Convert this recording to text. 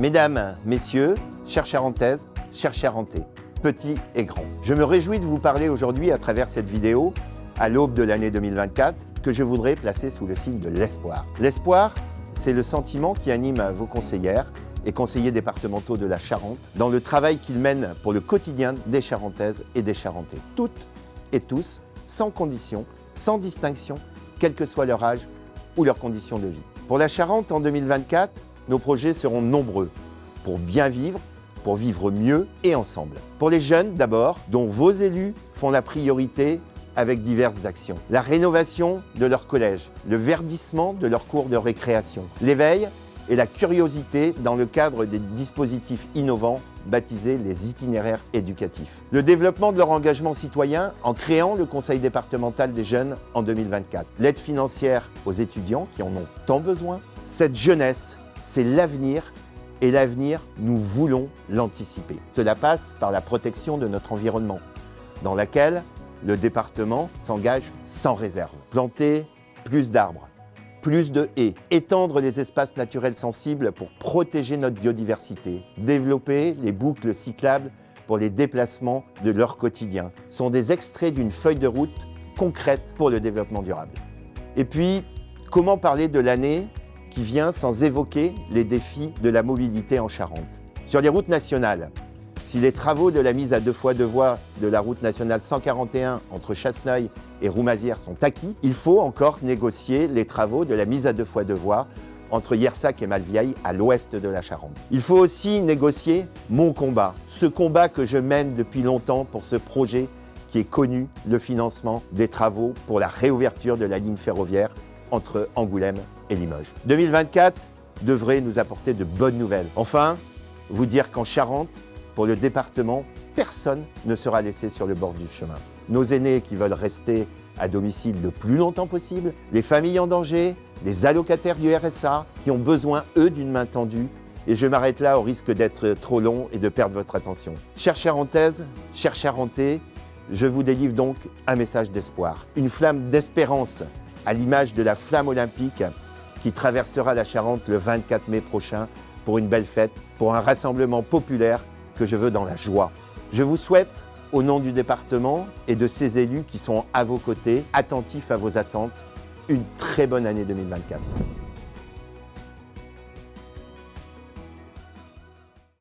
Mesdames, messieurs, chères Charentaises, chers Charentais, petits et grands, je me réjouis de vous parler aujourd'hui à travers cette vidéo, à l'aube de l'année 2024, que je voudrais placer sous le signe de l'espoir. L'espoir, c'est le sentiment qui anime vos conseillères et conseillers départementaux de la Charente dans le travail qu'ils mènent pour le quotidien des Charentaises et des Charentais. Toutes et tous, sans condition, sans distinction, quel que soit leur âge ou leurs conditions de vie. Pour la Charente, en 2024, nos projets seront nombreux pour bien vivre, pour vivre mieux et ensemble. Pour les jeunes d'abord, dont vos élus font la priorité avec diverses actions. La rénovation de leur collège, le verdissement de leurs cours de récréation, l'éveil et la curiosité dans le cadre des dispositifs innovants baptisés les itinéraires éducatifs. Le développement de leur engagement citoyen en créant le Conseil départemental des jeunes en 2024. L'aide financière aux étudiants qui en ont tant besoin. Cette jeunesse, c'est l'avenir et l'avenir, nous voulons l'anticiper. Cela passe par la protection de notre environnement, dans laquelle le département s'engage sans réserve. Planter plus d'arbres, plus de haies, étendre les espaces naturels sensibles pour protéger notre biodiversité, développer les boucles cyclables pour les déplacements de leur quotidien, sont des extraits d'une feuille de route concrète pour le développement durable. Et puis, comment parler de l'année qui vient sans évoquer les défis de la mobilité en Charente? Sur les routes nationales, si les travaux de la mise à 2 fois 2 voies de la route nationale 141 entre Chasseneuil et Roumazières sont acquis, il faut encore négocier les travaux de la mise à 2 fois 2 voies entre Yersac et Malvieille à l'ouest de la Charente. Il faut aussi négocier mon combat, ce combat que je mène depuis longtemps pour ce projet qui est connu, le financement des travaux pour la réouverture de la ligne ferroviaire entre Angoulême et Limoges. 2024 devrait nous apporter de bonnes nouvelles. Enfin, vous dire qu'en Charente, pour le département, personne ne sera laissé sur le bord du chemin. Nos aînés qui veulent rester à domicile le plus longtemps possible, les familles en danger, les allocataires du RSA qui ont besoin, eux, d'une main tendue. Et je m'arrête là au risque d'être trop long et de perdre votre attention. Chères Charentaises, chers Charentais, je vous délivre donc un message d'espoir. Une flamme d'espérance à l'image de la flamme olympique qui traversera la Charente le 24 mai prochain pour une belle fête, pour un rassemblement populaire que je veux dans la joie. Je vous souhaite, au nom du département et de ses élus qui sont à vos côtés, attentifs à vos attentes, une très bonne année 2024.